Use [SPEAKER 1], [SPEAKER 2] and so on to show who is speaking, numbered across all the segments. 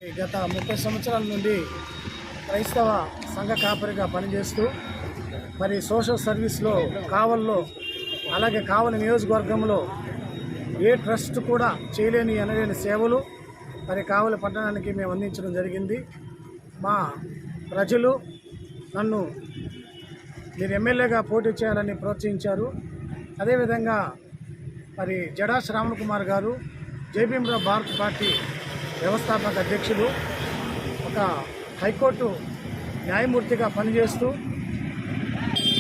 [SPEAKER 1] గత 30 సంవత్సరాల నుండి క్రైస్తవ సంఘ కాపరిగా పనిచేస్తూ మరి సోషల్ సర్వీస్లో కావల్లో అలాగే కావలి నియోజకవర్గంలో ఏ ట్రస్ట్ కూడా చేయలేని అనలేని సేవలు మరి కావలి పట్టణానికి మేము అందించడం జరిగింది. మా ప్రజలు నన్ను మీరు ఎమ్మెల్యేగా పోటీ చేయాలని ప్రోత్సహించారు. అదేవిధంగా మరి జడా శ్రావణ్ కుమార్ గారు జేబీఎంరావు భారత్ పార్టీ వ్యవస్థాపక అధ్యక్షుడు, ఒక హైకోర్టు న్యాయమూర్తిగా పనిచేస్తూ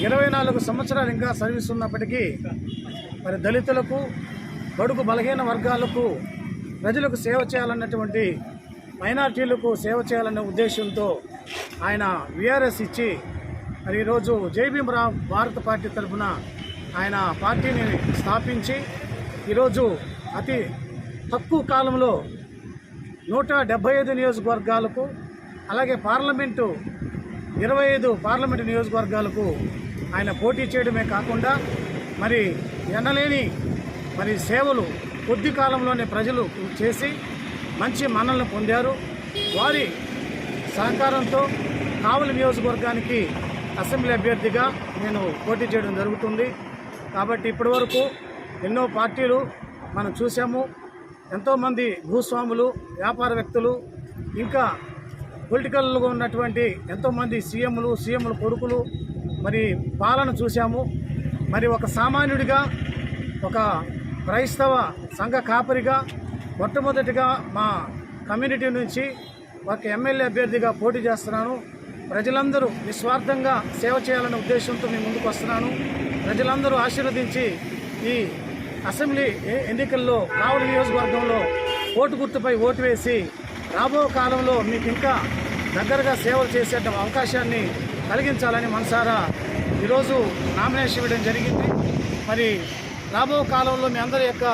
[SPEAKER 1] 24 సంవత్సరాలు ఇంకా సర్వీస్ ఉన్నప్పటికీ మరి దళితులకు, బడుగు బలహీన వర్గాలకు, ప్రజలకు సేవ చేయాలన్నటువంటి మైనార్టీలకు సేవ చేయాలనే ఉద్దేశంతో ఆయన విఆర్ఎస్ ఇచ్చి మరి ఈరోజు జేబీఎంరావు భారత పార్టీ తరఫున ఆయన పార్టీని స్థాపించి ఈరోజు అతి తక్కువ కాలంలో 175 నియోజకవర్గాలకు అలాగే పార్లమెంటు 25 పార్లమెంటు నియోజకవర్గాలకు ఆయన పోటీ చేయడమే కాకుండా మరి ఎనలేని మరి సేవలు కొద్ది కాలంలోనే ప్రజలు చేసి మంచి మన్ననలు పొందారు. వారి సహకారంతో కావలి నియోజకవర్గానికి అసెంబ్లీ అభ్యర్థిగా నేను పోటీ చేయడం జరుగుతుంది. కాబట్టి ఇప్పటివరకు ఎన్నో పార్టీలు మనం చూసాము. ఎంతోమంది భూస్వాములు, వ్యాపారవేత్తలు, ఇంకా పొలిటికల్గా ఉన్నటువంటి ఎంతోమంది సీఎంల కొడుకులు మరి పాలన చూసాము. మరి ఒక సామాన్యుడిగా, ఒక క్రైస్తవ సంఘ కాపరిగా మొట్టమొదటిగా మా కమ్యూనిటీ నుంచి ఒక ఎమ్మెల్యే అభ్యర్థిగా పోటీ చేస్తున్నాను. ప్రజలందరూ నిస్వార్థంగా సేవ చేయాలనే ఉద్దేశంతో మేము ముందుకు వస్తున్నాను. ప్రజలందరూ ఆశీర్వదించి ఈ అసెంబ్లీ ఎన్నికల్లో కావలి నియోజకవర్గంలో ఓటు గుర్తుపై ఓటు వేసి రాబో కాలంలో మీకు ఇంకా దగ్గరగా సేవలు చేసే అవకాశాన్ని కలిగించాలని మనసారా ఈరోజు నామినేషన్ ఇవ్వడం జరిగింది. మరి రాబో కాలంలో మీ అందరి యొక్క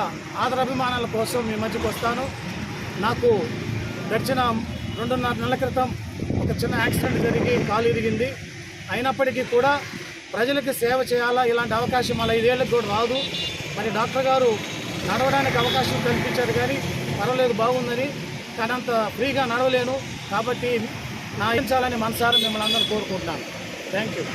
[SPEAKER 1] ఆదరాభిమానాల కోసం మీ మధ్యకు వస్తాను. నాకు గడిచిన 2.5 నెలల క్రితం ఒక చిన్న యాక్సిడెంట్ జరిగి కాలు ఇరిగింది. అయినప్పటికీ కూడా ప్రజలకి సేవ చేయాలా, ఇలాంటి అవకాశం అలా 5 ఏళ్ళకి కూడా రాదు. మరి డాక్టర్ గారు నడవడానికి అవకాశం కల్పించారు, కానీ పర్వాలేదు బాగుందని, కానీ అంత ఫ్రీగా నడవలేను. కాబట్టి నా ఇచ్చాలని మనసారా మిమ్మల్ని అందరూ కోరుకుంటున్నాను. Thank you.